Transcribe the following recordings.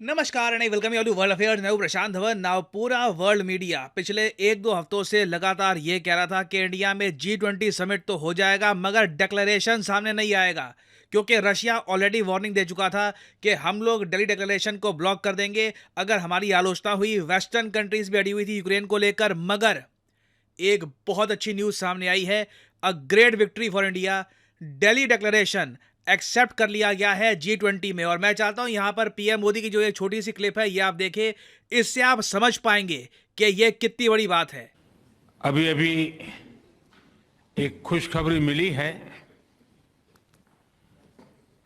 नमस्कार and welcome you all to world affairs. मैं हूं प्रशांत धवन। नाउ पूरा वर्ल्ड मीडिया पिछले एक दो हफ्तों से लगातार ये कह रहा था कि इंडिया में G20 समिट तो हो जाएगा मगर डिक्लेरेशन सामने नहीं आएगा, क्योंकि रशिया ऑलरेडी वार्निंग दे चुका था कि हम लोग दिल्ली डिक्लेरेशन को ब्लॉक कर देंगे अगर हमारी आलोचना हुई। वेस्टर्न कंट्रीज भी अड़ी हुई थी यूक्रेन को लेकर, मगर एक बहुत अच्छी न्यूज सामने आई है। A great victory for India. Delhi declaration accept कर लिया गया है G20 में। और मैं चाहता हूं यहां पर पीएम मोदी की जो ये छोटी सी क्लिप है ये आप देखें, इससे आप समझ पाएंगे कि ये कितनी बड़ी बात है। अभी अभी एक खुशखबरी मिली है।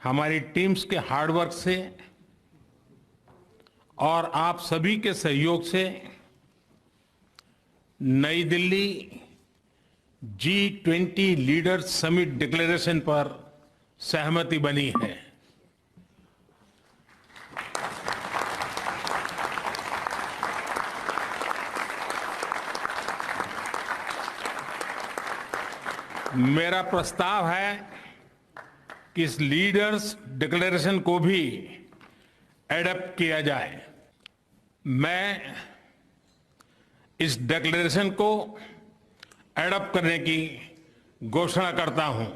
हमारी टीम्स के हार्डवर्क से और आप सभी के सहयोग से नई Delhi G20 leaders summit declaration पर सहमति बनी है। मेरा प्रस्ताव है कि इस लीडर्स डिक्लेरेशन को भी एडॉप्ट किया जाए। मैं इस डिक्लेरेशन को एडॉप्ट करने की घोषणा करता हूं।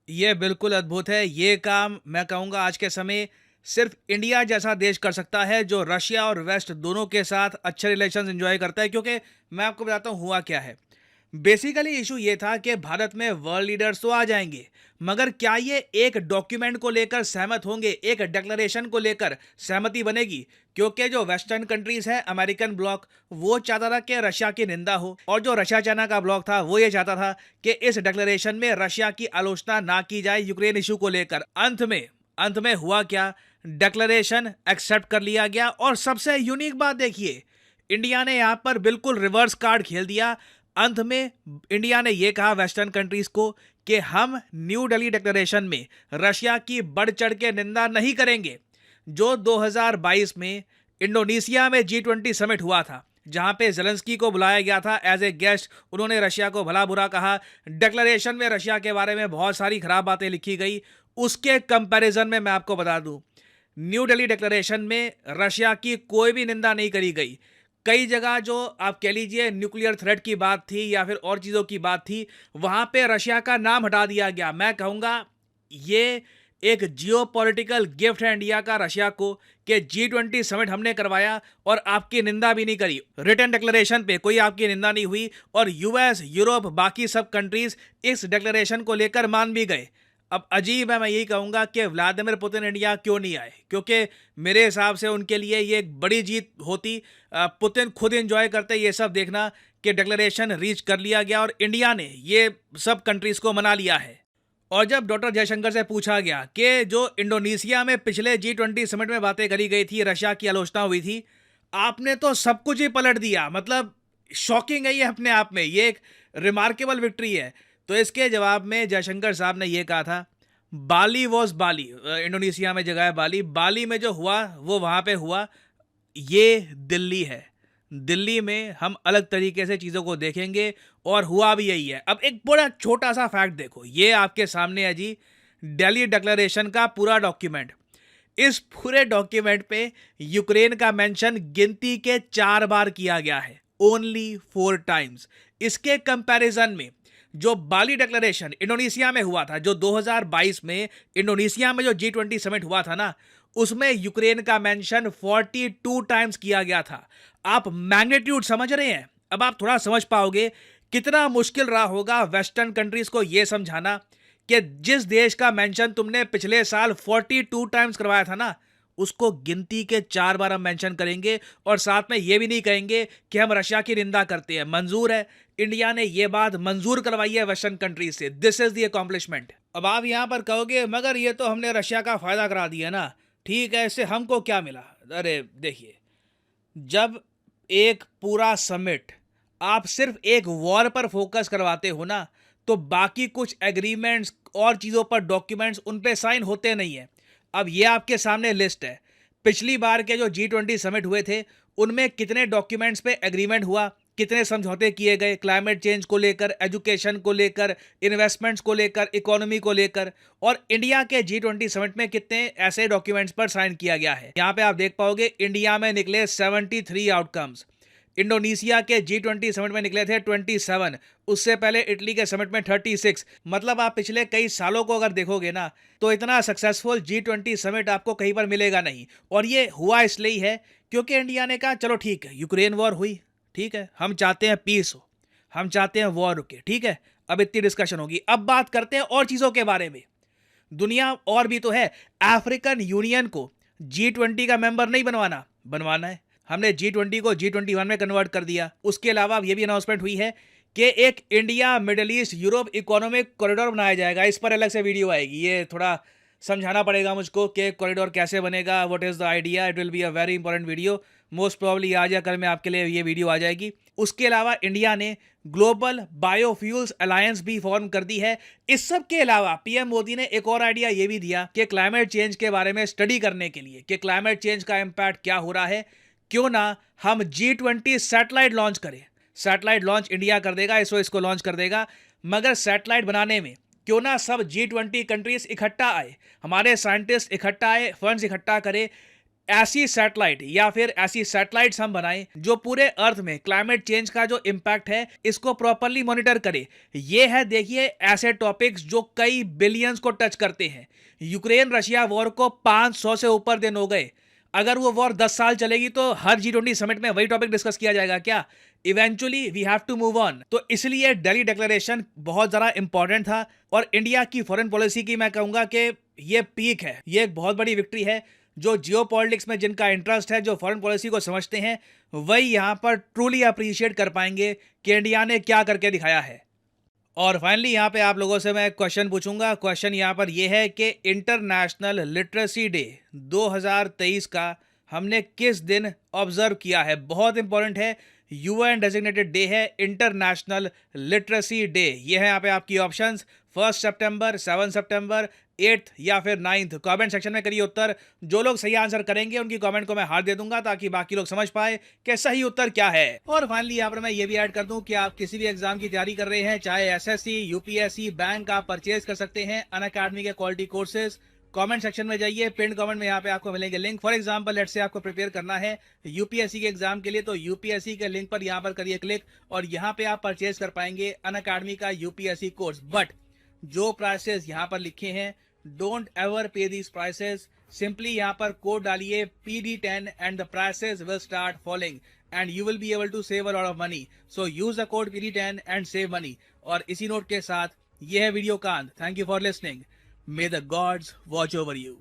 ये बिल्कुल अद्भुत है। ये काम मैं कहूँगा आज के समय सिर्फ इंडिया जैसा देश कर सकता है जो रशिया और वेस्ट दोनों के साथ अच्छे रिलेशंस एंजॉय करता है। क्योंकि मैं आपको बताता हूँ हुआ क्या है। बेसिकली इशू ये था कि भारत में वर्ल्ड लीडर्स तो आ जाएंगे, मगर क्या ये एक डॉक्यूमेंट को लेकर सहमत होंगे, एक डिक्लेरेशन को लेकर सहमति बनेगी? क्योंकि जो वेस्टर्न कंट्रीज है, अमेरिकन ब्लॉक, वो चाहता था कि रशिया की निंदा हो, और जो रशिया चाइना का ब्लॉक था वो ये चाहता था कि इस डिक्लेरेशन में रशिया की आलोचना ना की जाए यूक्रेन इशू को लेकर। अंत में हुआ क्या? डिक्लेरेशन एक्सेप्ट कर लिया गया। और सबसे यूनिक बात देखिए, इंडिया ने यहां पर बिल्कुल रिवर्स कार्ड खेल दिया। अंत में इंडिया ने यह कहा वेस्टर्न कंट्रीज को कि हम न्यू दिल्ली डिक्लेरेशन में रशिया की बढ़ चढ़ के निंदा नहीं करेंगे। जो 2022 में इंडोनेशिया में G20 समिट हुआ था, जहां पे जेलेंस्की को बुलाया गया था एज ए गेस्ट, उन्होंने रशिया को भला बुरा कहा। डिक्लेरेशन में रशिया के बारे में बहुत सारी खराब बातें लिखी गई। उसके कंपैरिजन में मैं आपको बता दूं, न्यू दिल्ली डिक्लेरेशन में रशिया की कोई भी निंदा नहीं करी गई। कई जगह जो आप कह लीजिए न्यूक्लियर थ्रेट की बात थी या फिर और चीज़ों की बात थी, वहां पे रशिया का नाम हटा दिया गया। मैं कहूँगा ये एक जियोपॉलिटिकल गिफ्ट है इंडिया का रशिया को कि G20 समिट हमने करवाया और आपकी निंदा भी नहीं करी। रिटन डिक्लेरेशन पे कोई आपकी निंदा नहीं हुई और यूएस, यूरोप, बाकी सब कंट्रीज इस डिक्लेरेशन को लेकर मान भी गए। अब अजीब है, मैं यही कहूँगा कि व्लादिमीर पुतिन इंडिया क्यों नहीं आए, क्योंकि मेरे हिसाब से उनके लिए ये एक बड़ी जीत होती। पुतिन खुद एंजॉय करते ये सब देखना कि डिक्लेरेशन रीच कर लिया गया और इंडिया ने ये सब कंट्रीज को मना लिया है। और जब डॉक्टर जयशंकर से पूछा गया कि जो इंडोनेशिया में पिछले G20 समिट में बातें करी गई थी, रशिया की आलोचना हुई थी, आपने तो सब कुछ ही पलट दिया। मतलब शॉकिंग है ये अपने आप में, ये एक रिमार्केबल विक्ट्री है। तो इसके जवाब में जयशंकर साहब ने यह कहा था, बाली वॉज बाली, इंडोनेशिया में जगह है बाली, बाली में जो हुआ वो वहां पे हुआ, ये दिल्ली है। दिल्ली में हम अलग तरीके से चीज़ों को देखेंगे और हुआ भी यही है। अब एक बड़ा छोटा सा फैक्ट देखो, ये आपके सामने है जी, दिल्ली डिक्लेरेशन का पूरा डॉक्यूमेंट। इस पूरे डॉक्यूमेंट पे यूक्रेन का मेंशन गिनती के 4 बार किया गया है, ओनली 4 टाइम्स। इसके कंपैरिजन में जो बाली डिक्लेरेशन इंडोनेशिया में हुआ था, जो 2022 में इंडोनेशिया में जो G20 समिट हुआ था ना, उसमें यूक्रेन का मेंशन 42 टाइम्स किया गया था। आप मैग्नीट्यूड समझ रहे हैं? अब आप थोड़ा समझ पाओगे कितना मुश्किल रहा होगा वेस्टर्न कंट्रीज को यह समझाना कि जिस देश का मेंशन तुमने पिछले साल 42 टाइम्स करवाया था ना, उसको गिनती के 4 बार हम मेंशन करेंगे और साथ में ये भी नहीं कहेंगे कि हम रशिया की निंदा करते हैं। मंजूर है, इंडिया ने ये बात मंजूर करवाई है वेस्टर्न कंट्रीज से। This is the accomplishment. अब आप यहां पर कहोगे मगर ये तो हमने रशिया का फायदा करा दिया ना। ठीक है, इससे हमको क्या मिला? अरे देखिए, जब एक पूरा समिट आप सिर्फ एक वॉर पर फोकस करवाते हो ना, तो बाकी कुछ एग्रीमेंट्स और चीज़ों पर डॉक्यूमेंट्स उन पे साइन होते नहीं है। अब ये आपके सामने लिस्ट है। पिछली बार के जो G20 समिट हुए थे उनमें कितने डॉक्यूमेंट्स पे एग्रीमेंट हुआ, कितने समझौते किए गए क्लाइमेट चेंज को लेकर, एजुकेशन को लेकर, इन्वेस्टमेंट्स को लेकर, इकोनॉमी को लेकर, और इंडिया के G20 समिट में कितने ऐसे डॉक्यूमेंट्स पर साइन किया गया है। यहाँ पे आप देख पाओगे इंडिया में निकले 73 आउटकम्स, इंडोनेशिया के G20 समिट में निकले थे 27, उससे पहले इटली के समिट में 36। मतलब आप पिछले कई सालों को अगर देखोगे ना तो इतना सक्सेसफुल G20 समिट आपको कहीं पर मिलेगा नहीं। और ये हुआ इसलिए ही है क्योंकि इंडिया ने कहा चलो ठीक है, यूक्रेन वॉर हुई, ठीक है, हम चाहते हैं पीस हो, हम चाहते हैं वॉर रुके, ठीक है, अब इतनी डिस्कशन होगी, अब बात करते हैं और चीज़ों के बारे में। दुनिया और भी तो है। अफ्रीकन यूनियन को G20 का मेंबर नहीं बनवाना है, हमने G20 को G21 में कन्वर्ट कर दिया। उसके अलावा अब ये भी अनाउंसमेंट हुई है कि एक India middle east Europe economic corridor बनाया जाएगा। इस पर अलग से वीडियो आएगी, ये थोड़ा समझाना पड़ेगा मुझको कि कॉरिडोर कैसे बनेगा, what is the idea. It will be a very important video, most probably आज या कल में आपके लिए ये वीडियो आ जाएगी। उसके अलावा इंडिया ने ग्लोबल बायोफ्यूल्स अलायंस भी फॉर्म कर दी है। इस सब के अलावा पीएम मोदी ने एक और आइडिया ये भी दिया कि क्लाइमेट चेंज के बारे में स्टडी करने के लिए कि क्लाइमेट चेंज का इम्पैक्ट क्या हो रहा है, क्यों ना हम G20 सैटेलाइट लॉन्च करें। सैटेलाइट लॉन्च इंडिया कर देगा, इसरो इसको लॉन्च कर देगा, मगर सैटेलाइट बनाने में क्यों ना सब G20 कंट्रीज इकट्ठा आए, हमारे साइंटिस्ट इकट्ठा आए, फंड्स इकट्ठा करें, ऐसी सैटेलाइट या फिर ऐसी सैटेलाइट्स हम बनाएं जो पूरे अर्थ में क्लाइमेट चेंज का जो इम्पैक्ट है इसको प्रॉपरली मॉनिटर करे। ये है देखिए ऐसे टॉपिक्स जो कई बिलियंस को टच करते हैं। यूक्रेन रशिया वॉर को 500 से ऊपर दिन हो गए। अगर वो वॉर 10 साल चलेगी तो हर G20 समिट में वही टॉपिक डिस्कस किया जाएगा क्या? Eventually we have to move on. तो इसलिए दिल्ली डिक्लेरेशन बहुत ज़्यादा इंपॉर्टेंट था और इंडिया की फॉरेन पॉलिसी की मैं कहूँगा कि ये पीक है, ये एक बहुत बड़ी विक्ट्री है। जो जियोपॉलिटिक्स में जिनका इंटरेस्ट है, जो फॉरेन पॉलिसी को समझते हैं, वही यहाँ पर ट्रूली अप्रिशिएट कर पाएंगे कि इंडिया ने क्या करके दिखाया है। और फाइनली यहाँ पे आप लोगों से मैं क्वेश्चन पूछूंगा। क्वेश्चन यहाँ पर यह है कि इंटरनेशनल लिटरेसी डे 2023 का हमने किस दिन ऑब्जर्व किया है। बहुत इंपॉर्टेंट है, यूएन डेजिग्नेटेड डे है इंटरनेशनल लिटरेसी डे। ये है यहाँ पे आपकी ऑप्शंस, 1 सितंबर, 7 सितंबर, 8 या फिर 9। कमेंट सेक्शन में करिए उत्तर। जो लोग सही आंसर करेंगे उनकी कमेंट को मैं हार दे दूंगा ताकि बाकी लोग समझ पाए कि सही उत्तर क्या है। और फाइनली यहाँ पर मैं ये भी ऐड कर दूं कि आप किसी भी एग्जाम की तैयारी कर रहे हैं, चाहे एसएससी, यूपीएससी, बैंक, आप परचेज कर सकते हैं अनअकैडमी के क्वालिटी कोर्सेज। कमेंट सेक्शन में जाइए, पिन कमेंट में यहाँ पे आपको मिलेंगे link. For example let's say आपको प्रिपेयर करना है यूपीएससी के एग्जाम के लिए, तो यूपीएससी के लिंक पर यहाँ पर करिए क्लिक और यहाँ पे आप परचेज कर पाएंगे अनअकैडमी का यूपीएससी कोर्स। बट जो प्राइसेस यहाँ पर लिखे हैं, don't ever pay these prices. Simply यहाँ पर कोड डालिए PD10 and the prices will start falling and you will be able to save a lot of money. So use the code PD10 and save money. और इसी note के साथ यह है video का अंत। Thank you for listening. May the gods watch over you.